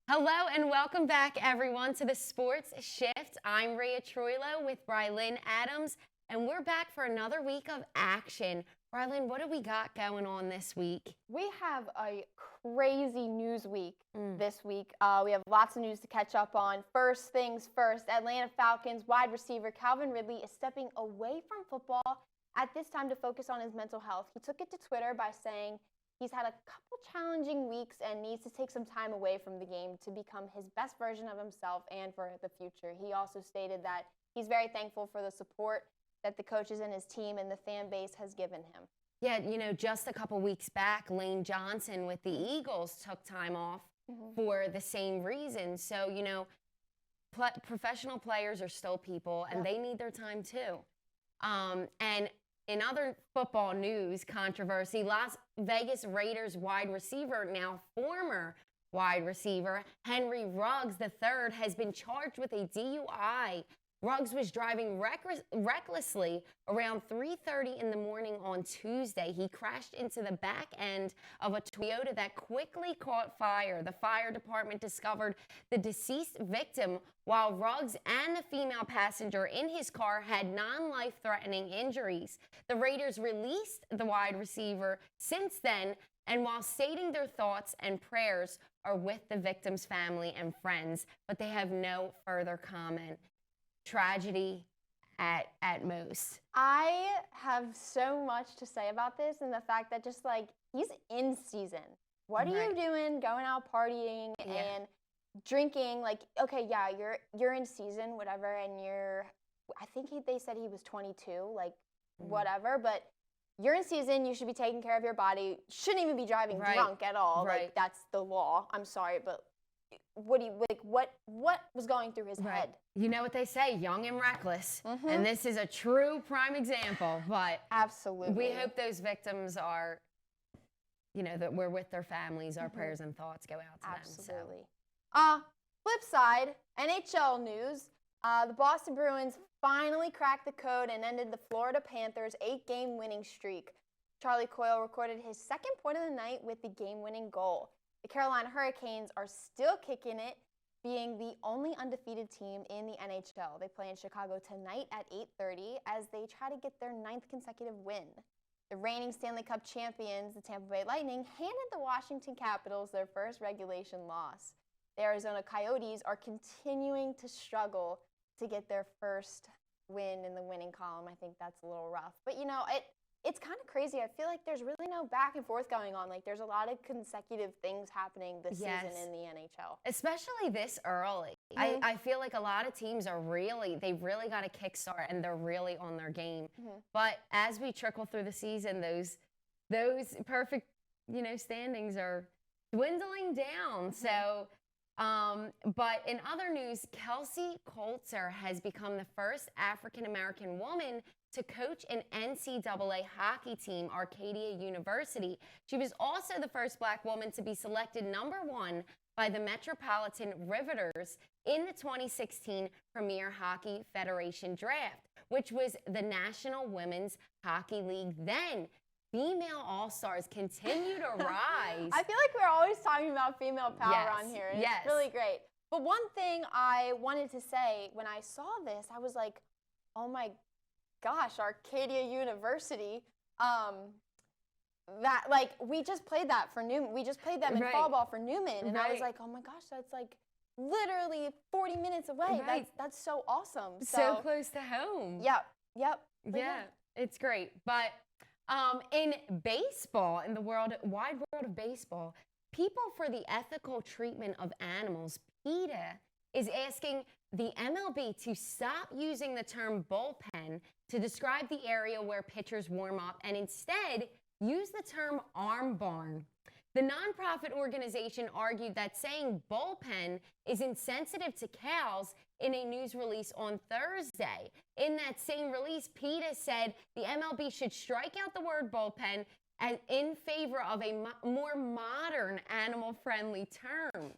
Hello and welcome back, everyone, to the Sports Shift. I'm Ria Troilo with Brylin Adams, and we're back for another week of action. Brylin, what do we got going on this week? We have a crazy news week this week. We have lots of news to catch up on. First things first, Atlanta Falcons wide receiver Calvin Ridley is stepping away from football at this time to focus on his mental health. He took it to Twitter by saying he's had a couple challenging weeks and needs to take some time away from the game to become his best version of himself and for the future. He also stated that he's very thankful for the support that the coaches and his team and the fan base has given him. Yeah, just a couple weeks back, Lane Johnson with the Eagles took time off for the same reason. So, professional players are still people, and they need their time too. And in other football news controversy, Las Vegas Raiders wide receiver, now former wide receiver, Henry Ruggs III, has been charged with a DUI. Ruggs was driving recklessly around 3:30 in the morning on Tuesday. He crashed into the back end of a Toyota that quickly caught fire. The fire department discovered the deceased victim while Ruggs and the female passenger in his car had non-life-threatening injuries. The Raiders released the wide receiver since then, and while stating their thoughts and prayers are with the victim's family and friends, but they have no further comment. Tragedy at most. I have so much to say about this and the fact that just like he's in season. What are you doing going out partying and drinking? Like, okay, yeah, you're in season, whatever, and I think they said he was 22, like whatever, but you're in season, you should be taking care of your body. Shouldn't even be driving drunk at all. Like that's the law. I'm sorry, but what was going through his head? You know what they say, young and reckless. And this is a true prime example, but absolutely. We hope those victims are, that we're with their families. Our prayers and thoughts go out to them. Absolutely. Flip side, NHL news. The Boston Bruins finally cracked the code and ended the Florida Panthers' 8-game winning streak. Charlie Coyle recorded his second point of the night with the game-winning goal. The Carolina Hurricanes are still kicking it, being the only undefeated team in the NHL. They play in Chicago tonight at 8:30 as they try to get their 9th consecutive win. The reigning Stanley Cup champions, the Tampa Bay Lightning, handed the Washington Capitals their first regulation loss. The Arizona Coyotes are continuing to struggle to get their first win in the winning column. I think that's a little rough. But, it's kind of crazy. I feel like there's really no back and forth going on. Like, there's a lot of consecutive things happening this season in the NHL. Especially this early. I feel like a lot of teams they've really got a kickstart, and they're really on their game. But as we trickle through the season, those perfect, standings are dwindling down. So, but in other news, Kelsey Coulter has become the first African-American woman to coach an NCAA hockey team, Arcadia University. She was also the first Black woman to be selected #1 by the Metropolitan Riveters in the 2016 Premier Hockey Federation Draft, which was the National Women's Hockey League then. Female All-Stars continue to rise. I feel like we're always talking about female power on here. It's really great. But one thing I wanted to say when I saw this, I was like, oh my gosh, Arcadia University. We just played that for Neumann. We just played them in fall ball for Neumann. And I was like, oh my gosh, that's like literally 40 minutes away. That's so awesome. So close to home. Yep. Yeah, it's great. But in baseball, in the wide world of baseball, People for the Ethical Treatment of Animals, PETA, is asking the MLB to stop using the term bullpen to describe the area where pitchers warm up and instead use the term arm barn. The nonprofit organization argued that saying bullpen is insensitive to cows in a news release on Thursday. In that same release, PETA said the MLB should strike out the word bullpen and in favor of a more modern, animal-friendly term.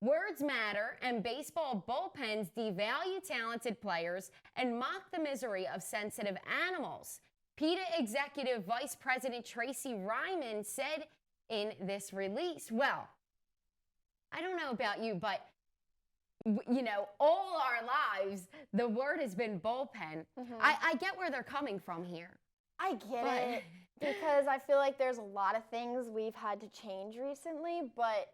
Words matter, and baseball bullpens devalue talented players and mock the misery of sensitive animals. PETA Executive Vice President Tracy Ryman said in this release, well, I don't know about you, but all our lives, the word has been bullpen. I get where they're coming from here. I get it because I feel like there's a lot of things we've had to change recently, but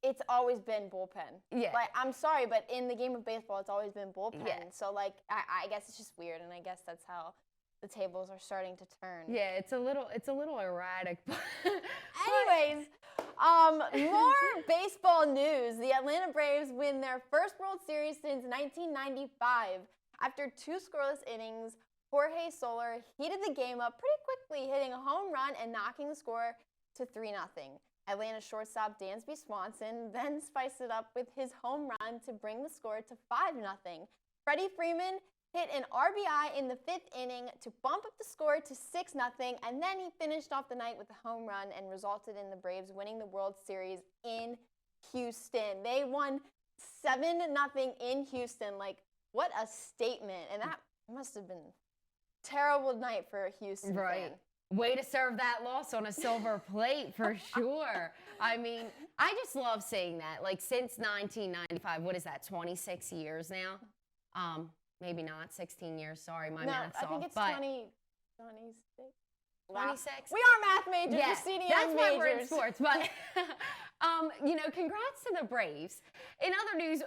it's always been bullpen. Yeah. Like, I'm sorry, but in the game of baseball, it's always been bullpen. Yeah. So, like, I guess it's just weird, and I guess that's how the tables are starting to turn. Yeah, it's a little erratic. Anyways, more baseball news. The Atlanta Braves win their first World Series since 1995. After 2 scoreless innings, Jorge Soler heated the game up pretty quickly, hitting a home run and knocking the score to 3-0. Atlanta shortstop Dansby Swanson then spiced it up with his home run to bring the score to 5-0. Freddie Freeman hit an RBI in the 5th inning to bump up the score to 6-0, and then he finished off the night with a home run and resulted in the Braves winning the World Series in Houston. They won 7-0 in Houston. Like, what a statement. And that must have been a terrible night for a Houston fan. Way to serve that loss on a silver plate for sure. I mean, I just love seeing that. Like, since 1995, what is that, 26 years now? Maybe not, 16 years. Sorry, my math's off. I think it's 26. 26? We are math majors. Yeah, We're CDM that's why majors. we're in sports. But, congrats to the Braves. In other news,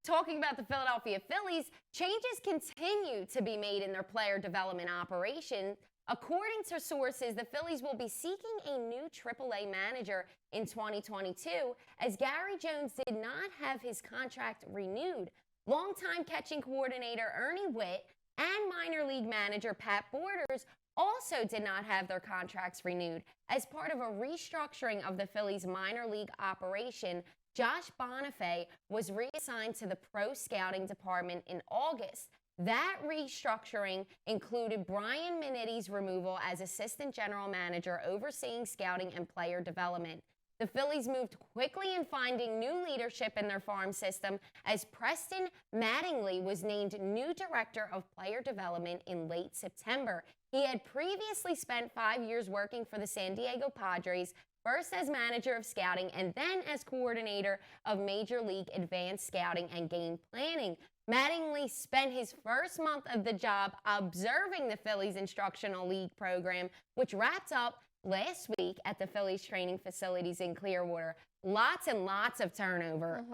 talking about the Philadelphia Phillies, changes continue to be made in their player development operation. According to sources, the Phillies will be seeking a new AAA manager in 2022, as Gary Jones did not have his contract renewed. Longtime catching coordinator Ernie Witt and minor league manager Pat Borders also did not have their contracts renewed. As part of a restructuring of the Phillies minor league operation, Josh Bonifay was reassigned to the pro scouting department in August. That restructuring included Brian Minitti's removal as assistant general manager overseeing scouting and player development. The Phillies moved quickly in finding new leadership in their farm system as Preston Mattingly was named new director of player development in late September. He had previously spent 5 years working for the San Diego Padres, first as manager of scouting and then as coordinator of Major League Advanced Scouting and Game Planning. Mattingly spent his first month of the job observing the Phillies Instructional League program, which wrapped up last week at the Phillies training facilities in Clearwater. Lots and lots of turnover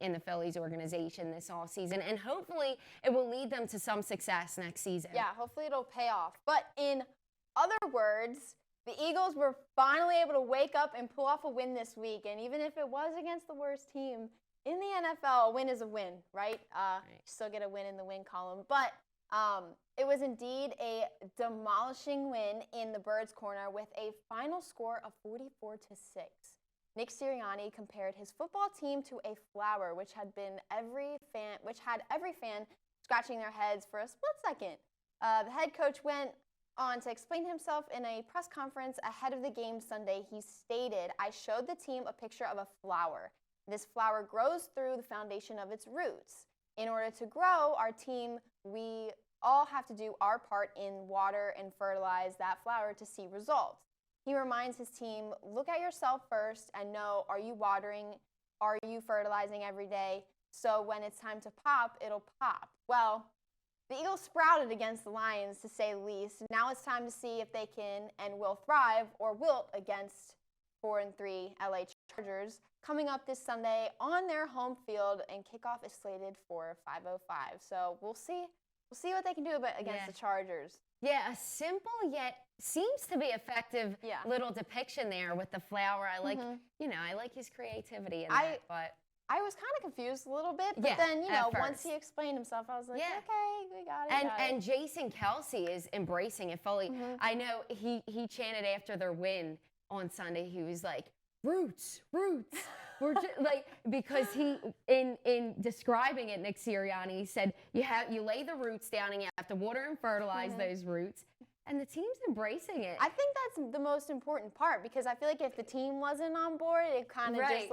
in the Phillies organization this offseason, and hopefully it will lead them to some success next season. Yeah, hopefully it'll pay off. But in other words, the Eagles were finally able to wake up and pull off a win this week, and even if it was against the worst team in the NFL, a win is a win, right? Still get a win in the win column. But it was indeed a demolishing win in the Birds' corner with a final score of 44-6. Nick Sirianni compared his football team to a flower, which had every fan scratching their heads for a split second. The head coach went on to explain himself in a press conference ahead of the game Sunday. He stated, "I showed the team a picture of a flower. This flower grows through the foundation of its roots. In order to grow our team, we all have to do our part in water and fertilize that flower to see results." He reminds his team, look at yourself first and know, are you watering? Are you fertilizing every day? So when it's time to pop, it'll pop. Well, the Eagles sprouted against the Lions, to say the least. Now it's time to see if they can and will thrive or wilt against 4-3 LA Chargers coming up this Sunday on their home field, and kickoff is slated for 5:05. So we'll see what they can do against the Chargers. Yeah, a simple yet seems to be effective little depiction there with the flower. I like, I like his creativity in that, but I was kind of confused a little bit, but then, once he explained himself, I was like, okay, we got it. And Jason Kelsey is embracing it fully. I know he chanted after their win on Sunday. He was like, roots. We're just, because he, in describing it, Nick Sirianni, he said you lay the roots down and you have to water and fertilize those roots. And the team's embracing it. I think that's the most important part, because I feel like if the team wasn't on board, it kind of just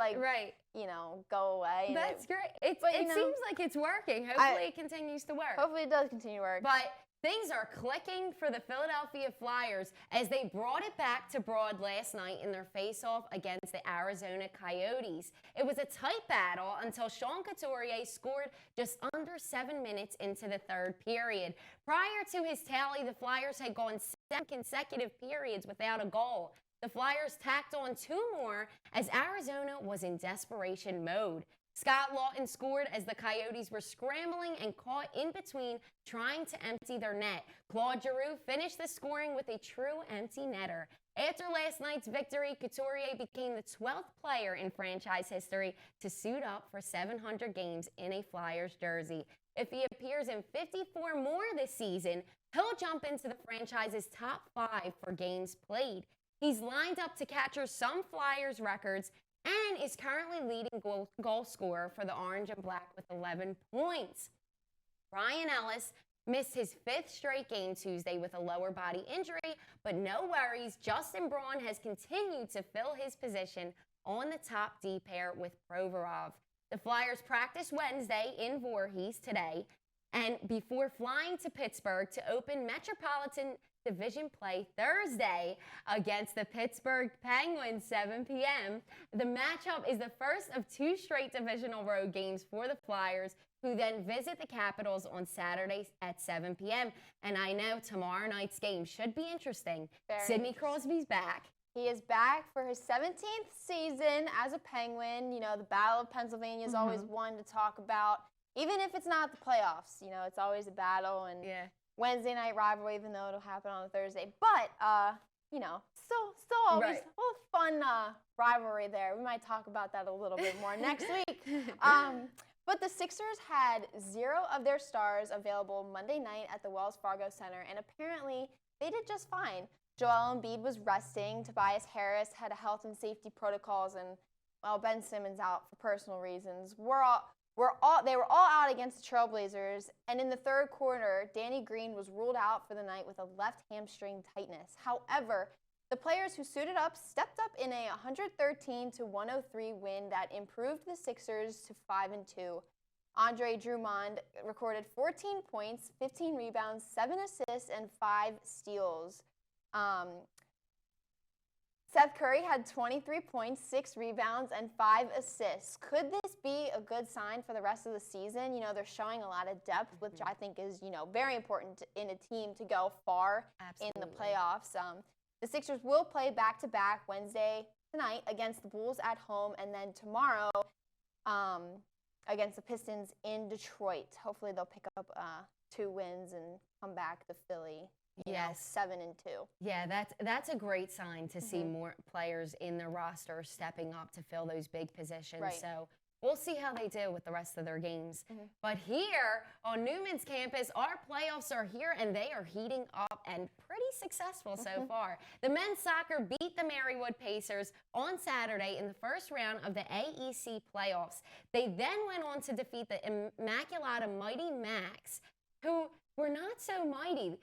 go away. That's great. It seems like it's working. Hopefully it continues to work. Hopefully it does continue to work. But Things are clicking for the Philadelphia Flyers as they brought it back to Broad last night in their face-off against the Arizona Coyotes. It was a tight battle until Sean Couturier scored just under 7 minutes into the third period. Prior to his tally, the Flyers had gone 7 consecutive periods without a goal. The Flyers tacked on 2 more as Arizona was in desperation mode. Scott Lawton scored as the Coyotes were scrambling and caught in between trying to empty their net. Claude Giroux finished the scoring with a true empty netter. After last night's victory, Couturier became the 12th player in franchise history to suit up for 700 games in a Flyers jersey. If he appears in 54 more this season, he'll jump into the franchise's top 5 for games played. He's lined up to capture some Flyers records and is currently leading goal scorer for the Orange and Black with 11 points. Ryan Ellis missed his 5th straight game Tuesday with a lower body injury, but no worries. Justin Braun has continued to fill his position on the top D pair with Provorov. The Flyers practice Wednesday in Voorhees today, and before flying to Pittsburgh to open Metropolitan Division play Thursday against the Pittsburgh Penguins, 7 p.m. The matchup is the first of 2 straight divisional road games for the Flyers, who then visit the Capitals on Saturday at 7 p.m. And I know tomorrow night's game should be interesting. Sidney Crosby's back. He is back for his 17th season as a Penguin. You know, the Battle of Pennsylvania is always one to talk about. Even if it's not the playoffs, you know, it's always a battle. And Wednesday night rivalry, even though it'll happen on a Thursday. But, you know, still always a fun rivalry there. We might talk about that a little bit more next week. But the Sixers had 0 of their stars available Monday night at the Wells Fargo Center, and apparently they did just fine. Joel Embiid was resting. Tobias Harris had health and safety protocols, and, well, Ben Simmons out for personal reasons. They were all out against the Trailblazers, and in the third quarter, Danny Green was ruled out for the night with a left hamstring tightness. However, the players who suited up stepped up in a 113-103 win that improved the Sixers to 5-2. Andre Drummond recorded 14 points, 15 rebounds, 7 assists, and 5 steals. Seth Curry had 23 points, 6 rebounds, and 5 assists. Could this be a good sign for the rest of the season? You know, they're showing a lot of depth, which I think is, you know, very important in a team to go far in the playoffs. The Sixers will play back-to-back Wednesday tonight against the Bulls at home, and then tomorrow against the Pistons in Detroit. Hopefully they'll pick up 2 wins and come back to Philly. Yes, 7-2. Yeah, that's a great sign to see more players in their roster stepping up to fill those big positions. So we'll see how they do with the rest of their games. But here on Newman's campus, our playoffs are here, and they are heating up and pretty successful so far. The men's soccer beat the Marywood Pacers on Saturday in the first round of the AEC playoffs. They then went on to defeat the Immaculata Mighty Macs, who were not so mighty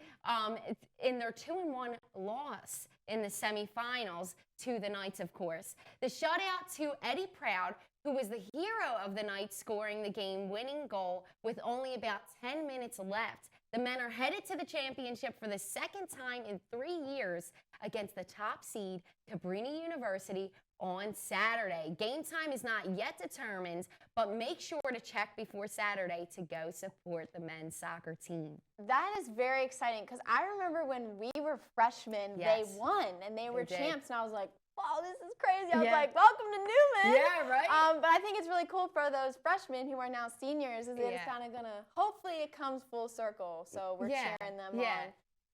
in their 2-1 loss in the semifinals to the Knights, of course. The shutout to Eddie Proud, who was the hero of the night, scoring the game-winning goal with only about 10 minutes left. The men are headed to the championship for the second time in 3 years against the top seed, Cabrini University, on Saturday. Game time is not yet determined, but make sure to check before Saturday to go support the men's soccer team. That is very exciting, because I remember when we were freshmen, they won, and they were champs, and I was like, wow, this is crazy. I was like, welcome to Newman. Yeah, right. But I think it's really cool for those freshmen who are now seniors, is that it's kind of going to, hopefully it comes full circle, so we're cheering them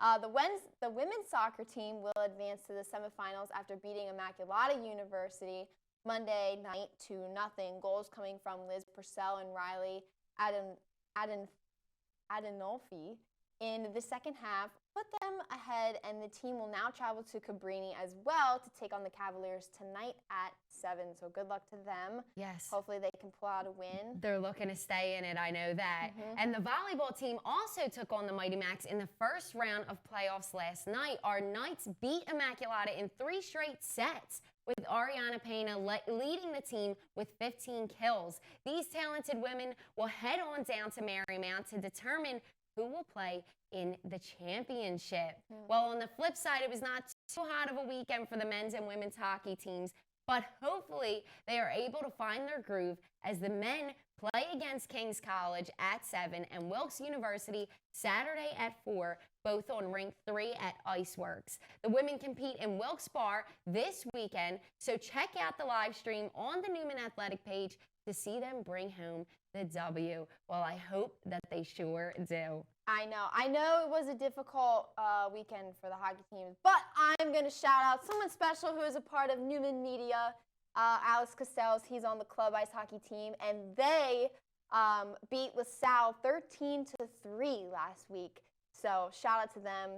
on. The women's soccer team will advance to the semifinals after beating Immaculata University Monday night 2-0. Goals coming from Liz Purcell and Riley Adenolfi in the second half put them ahead, and the team will now travel to Cabrini as well to take on the Cavaliers tonight at 7. So good luck to them. Yes. Hopefully they can pull out a win. They're looking to stay in it, I know that. And the volleyball team also took on the Mighty Macs in the first round of playoffs last night. Our Knights beat Immaculata in 3 straight sets, with Ariana Pena leading the team with 15 kills. These talented women will head on down to Marymount to determine who will play in the championship. Well, on the flip side, it was not too hot of a weekend for the men's and women's hockey teams, but hopefully they are able to find their groove as the men play against King's College at 7 and Wilkes University Saturday at 4, both on Rink 3 at Iceworks. The women compete in Wilkes-Barre this weekend, so check out the live stream on the Neumann Athletic page to see them bring home the W. Well, I hope that they sure do. I know it was a difficult weekend for the hockey teams, but I'm going to shout out someone special who is a part of Neumann Media, Alex Castells. He's on the club ice hockey team, and they beat LaSalle 13-3 last week. So shout out to them.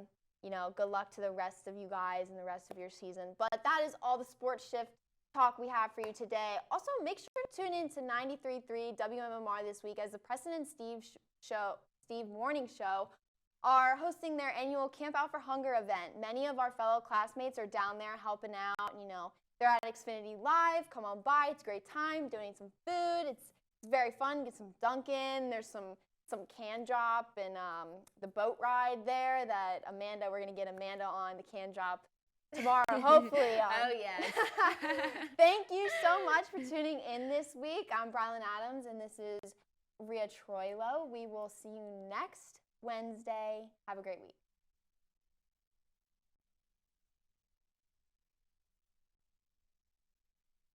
You know, good luck to the rest of you guys and the rest of your season. But that is all the Sports Shift talk we have for you today. Also, make sure to tune in to 93.3 WMMR this week as the Preston and Steve Morning Show are hosting their annual Camp Out for Hunger event. Many of our fellow classmates are down there helping out. You know, they're at Xfinity Live. Come on by. It's a great time. Donating some food. It's very fun. Get some Dunkin'. There's some can drop and the boat ride there that we're going to get Amanda on the can drop tomorrow, hopefully. Oh, yes. Thank you so much for tuning in this week. I'm Brylin Adams, and this is Ria Troilo. We will see you next Wednesday. Have a great week.